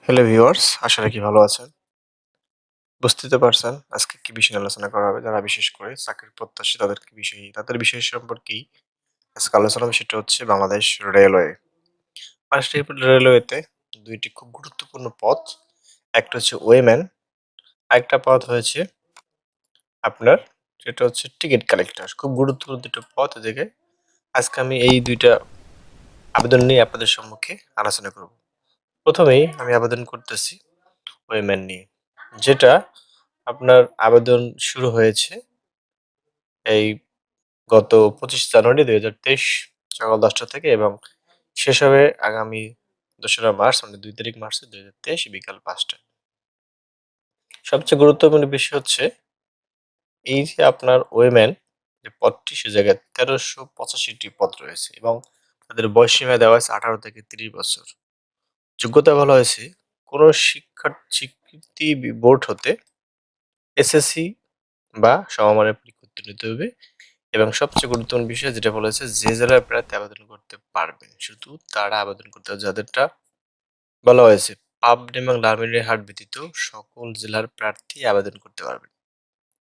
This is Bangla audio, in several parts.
হ্যালো ভিউয়ার্স, আশা রাখি ভালো আছেন। বুঝতেই তো পারছেন আজকে কি বিষয় নিয়ে আলোচনা করা হবে। যারা বিশেষ করে চাকরির প্রত্যাশী তাদের বিষয় সম্পর্কেই আজকে আলোচনা হবে। সেটা হচ্ছে বাংলাদেশ রেলওয়ে। বাংলাদেশ রেলওয়েতে ২ টি খুব গুরুত্বপূর্ণ পদ। একটা হচ্ছে ওয়েম্যান, আরেকটা পদ হয়েছে আপনার যেটা হচ্ছে টিকিট কালেক্টর। খুব গুরুত্বপূর্ণ ২ টা পদ। এদিকে আজকে আমি এই ২ টা আবেদন নিয়ে আপনাদের সম্মুখে আলোচনা করব। ১ম এই আমি আবেদন করতেছি ওয়েম্যান নিয়ে। যেটা আপনার আবেদন শুরু হয়েছে এই গত ২৫ জানুয়ারি ২০২৩ সকাল ১০টা থেকে এবং শেষ হবে আগামী ২রা মার্চ মানে ২ তারিখ মার্চ ২০২৩ বিকাল ৫টায়। সবচেয়ে গুরুত্বপূর্ণ বিষয় হচ্ছে এই যে আপনার ওয়েম্যান যে পদটি সে জায়গায় ১৩৮৫টি পদ রয়েছে এবং তাদের বয়সসীমা দেওয়া হয়েছে ১৮ থেকে ৩০ বছর। যোগ্যতা বলা হয়েছে কোনো স্বীকৃতি বোর্ড হতে এসএসসি বা সমমানের পরীক্ষা উত্তীর্ণ হতে হবে। এবং সবচেয়ে গুরুত্বপূর্ণ বিষয় যেটা বলেছে যে জেলার প্রার্থী আবেদন করতে পারবে শুধু তারা আবেদন করতে হবে। যাদেরটা বলা হয়েছে পাবনা এবং লালমনিরহাট ব্যতীত সকল জেলার প্রার্থী আবেদন করতে পারবেন।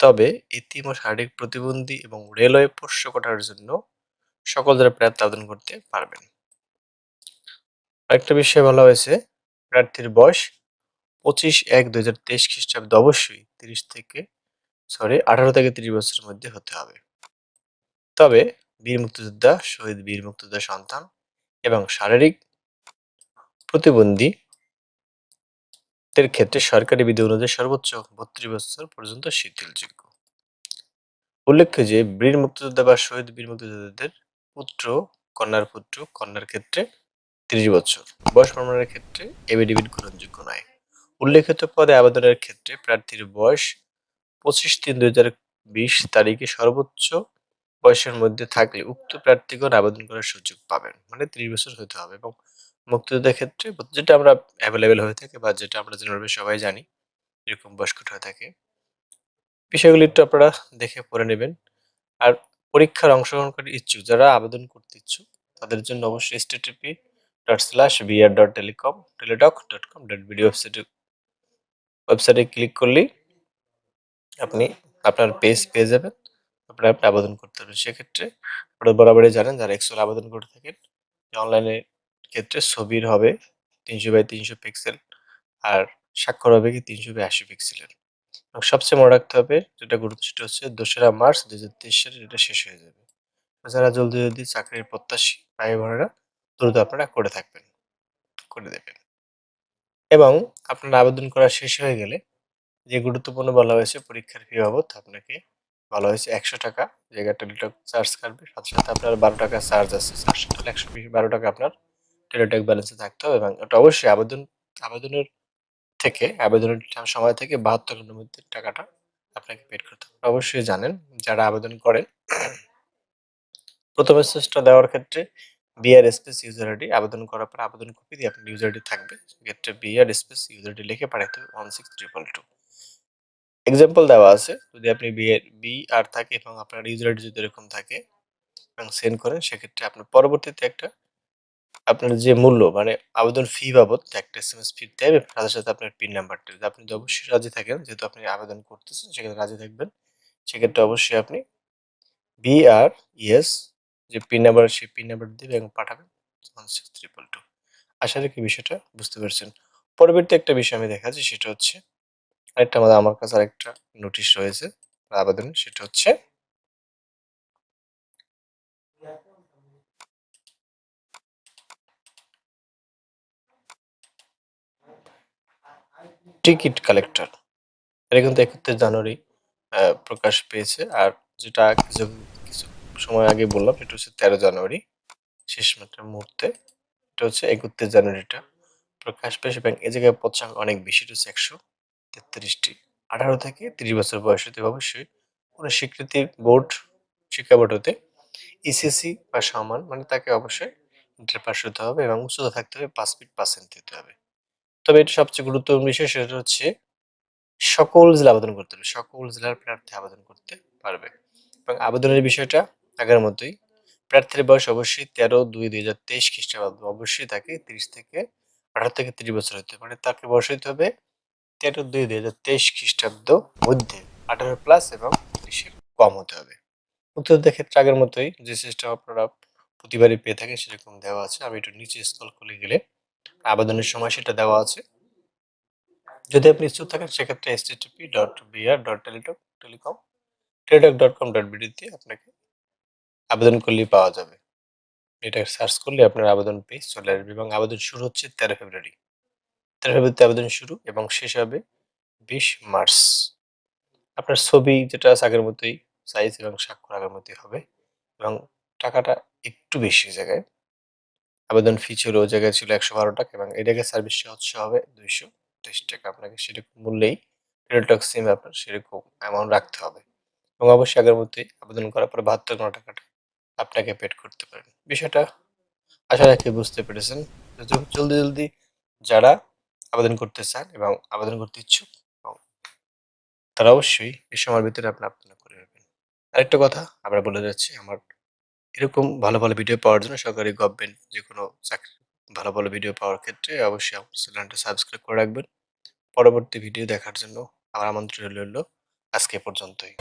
তবে এতিম ও শারীরিক প্রতিবন্ধী এবং রেলওয়ে পোষ্য কোটার জন্য সকল জেলার প্রার্থী আবেদন করতে পারবেন। আরেকটা বিষয় বলা হয়েছে প্রার্থীর বয়স ২৫/১/২০২৩ খ্রিস্টাব্দে অবশ্যই ১৮ থেকে ৩০ বছরের মধ্যে হতে হবে। তবে বীর মুক্তিযোদ্ধা, শহীদ বীর মুক্তিযোদ্ধার সন্তান এবং শারীরিক প্রতিবন্ধীদের ক্ষেত্রে সরকারি বিধি অনুযায়ী সর্বোচ্চ ৩২ বছর পর্যন্ত শিথিলযোগ্য। উল্লেখ্য যে বীর মুক্তিযোদ্ধা বা শহীদ বীর মুক্তিযোদ্ধাদের কন্যার ক্ষেত্রে ৩০ বছর বয়স প্রমাণের ক্ষেত্রে এফিডেভিট গ্রহণযোগ্য নয়। উল্লেখিত পদে আবেদনের ক্ষেত্রে প্রার্থীর বয়স ২৫/৩/২০২০ তারিখে সর্বোচ্চ বয়সের মধ্যে থাকলে উক্ত প্রার্থীগণ আবেদন করার সুযোগ পাবেন। মানে ৩০ বছর হতে হবে এবং মুক্তিযোদ্ধার ক্ষেত্রে যেটা আমরা এভেলেবেল হয়ে থাকে বা যেটা আমরা জেনারেলি সবাই জানি এরকম বয়স কোটা হয়ে থাকে। বিষয়গুলি একটু আপনারা দেখে পড়ে নেবেন। আর পরীক্ষার অংশগ্রহণকারী ইচ্ছুক যারা আবেদন করতে ইচ্ছুক তাদের জন্য অবশ্যই http://br.telecom.teledoc.com.bd ওয়েবসাইটে ক্লিক করলেই আপনি আপনার পেজ পেয়ে যাবেন। আপনি আবেদন করতে পারবেন। সেক্ষেত্রে আপনারা বরাবরই জানেন যারা অ্যাকচুয়ালি আবেদন করে থাকেন যে অনলাইনের ক্ষেত্রে ছবির হবে ৩০০/৩০০ পিক্সেল আর স্বাক্ষর হবে কি ৩০০/৮০ পিক্সেলের। এবং সবচেয়ে মনে রাখতে হবে যেটা গুরুত্ব সেটা হচ্ছে ২রা মার্চ ২০২৩ সালে এটা শেষ হয়ে যাবে। যারা জলদি চাকরির প্রত্যাশী ভাই বোনেরা দ্রুত আপনারা করে দেবেন। এবং আপনার আবেদন করা শেষ হয়ে গেলে যে গুরুত্বপূর্ণ বলা হয়েছে পরীক্ষার ফি বাবদ আপনাকে বলা হয়েছে ৳১০০ জায়গায় টেলিটক চার্জ কাটবে। সাথে আপনার ৳১২ চার্জ আছে। ৪০০ তাহলে ৳১১২ আপনার টেলিটক ব্যালেন্সে থাকতে হবে এবং এটা অবশ্যই আবেদনের সময় থেকে ৭২ ঘন্টার মধ্যে টাকাটা আপনাকে পেড করতে হবে। অবশ্যই জানেন যারা আবেদন করেন ১ম স্টেজটা দেওয়ার ক্ষেত্রে বিআর স্পেস ইউজার আইডি আবেদন করার পর আবেদন কপি দিয়ে আপনার ইউজার আইডি থাকবে। সেক্ষেত্রে বিআর স্পেস ইউজার আইডি লিখে পাঠাতে হবে 16222। এক্সাম্পল দেওয়া আছে যদি আপনি বিআর থাকে এবং আপনার ইউজার আইডি যদি এরকম থাকে এবং সেন্ড করেন সেক্ষেত্রে আপনার পরবর্তীতে আপনার যে মূল্য মানে আবেদন ফি বাবদ একটা এসএমএস ফি দেবে সাথে সাথে আপনার পিন নাম্বারটা যদি আপনি যদি অবশ্যই রাজি থাকেন যেহেতু আপনি আবেদন করতেছেন সেক্ষেত্রে রাজি থাকবেন। সেক্ষেত্রে অবশ্যই আপনি বিআর ইয়েস যে পিন নাম্বার সেই পিন নাম্বার দিবেন এবং পাঠাবেন 16322। আশা রাখি বিষয়টা বুঝতে পেরেছেন। পরবর্তী একটা বিষয় আমি দেখাচ্ছি সেটা হচ্ছে আমার কাছে আরেকটা নোটিশ রয়েছে আবেদনের সেটা হচ্ছে টিকিট কালেক্টর। এটা কিন্তু ৩১ জানুয়ারি প্রকাশ পেয়েছে। আর যেটা কিছু সময় আগে বললাম সেটা হচ্ছে ১৩ জানুয়ারি শেষ মাত্র মুহূর্তে। এটা হচ্ছে ৩১ জানুয়ারিটা প্রকাশ পেয়েছে এবং এ জায়গায় পদ সংখ্যা অনেক বেশি। এটা হচ্ছে ১৩৩টি। ১৮ থেকে ৩০ বছর বয়স হতে হবে অবশ্যই কোনো স্বীকৃতি বোর্ড শিক্ষা বোর্ড হতে এসএসসি বা সমান মানে তাকে অবশ্যই ইন্টার পাস হতে হবে এবং উচ্চতা থাকতে হবে ৫ ফিট ৫ সেন্টি হতে হবে। তবে এটা সবচেয়ে গুরুত্বপূর্ণ বিষয় সেটা হচ্ছে সকল জেলা আবেদন করতে হবে। সকল জেলার প্রার্থী আবেদন করতে পারবে এবং আবেদনের বিষয়টা আগের মতোই। প্রার্থীর বয়স অবশ্যই ১৩/২/২০২৩ খ্রিস্টাব্দ অবশ্যই তাকে ৩০ থেকে 18 থেকে 30 বছর হইতে হবে। মানে তাকে বয়স হইতে হবে 13/2/2023 খ্রিস্টাব্দ মধ্যে 18 প্লাস এবং 30 এর কম হতে হবে। মুক্তিযোদ্ধার ক্ষেত্রে আগের মতোই যে সিস্টেম আপনারা প্রতিবারই পেয়ে থাকেন সেরকম দেওয়া আছে। আমি একটু নিচে স্ক্রল করে গেলে আবেদনের সময় সেটা দেওয়া আছে। যদি আপনি ইচ্ছুক থাকেন সেক্ষেত্রে http://br.telecom.teledoc.com.bd তে আপনাকে আবেদন করলেই পাওয়া যাবে। এটা সার্চ করলে আপনার আবেদন পেজ চলে আসবে এবং আবেদন শুরু হচ্ছে 13 ফেব্রুয়ারি। 13 ফেব্রুয়ারিতে আবেদন শুরু এবং শেষ হবে 20 মার্চ। আপনার ছবি যেটা আছে আগের মতোই সাইজ এবং স্বাক্ষর আগের মতোই হবে এবং টাকাটা একটু বেশি জায়গায়। আবেদন ফি ছিল ওই জায়গায় ছিল ৳১১২ এবং এই জায়গায় সার্ভিস চার্জ হবে ৳২২৩। আপনাকে সেরকম মূল্যেই টেলিটক সিম আপনার সেরকম অ্যামাউন্ট রাখতে হবে এবং অবশ্যই আগের মতোই আবেদন করার পরে ৳৭২ টাকাটা আপনাকে পেড করতে পারেন। বিষয়টা আশা রাখি বুঝতে পেরেছেন। তো জলদি যারা আবেদন করতে চান এবং আবেদন করতে ইচ্ছুক এবং তারা অবশ্যই এই সময়ের ভিতরে আপনি আবেদন করে নেবেন। আরেকটা কথা আবার বলে যাচ্ছি, আমার এরকম ভালো ভিডিও পাওয়ার জন্য সরকারি গভর্নমেন্ট যেকোনো চাকরি ভালো ভিডিও পাওয়ার ক্ষেত্রে অবশ্যই আমার চ্যানেলটা সাবস্ক্রাইব করে রাখবেন। পরবর্তী ভিডিও দেখার জন্য আমার আমন্ত্রণ রইল। আজকে এ পর্যন্তই।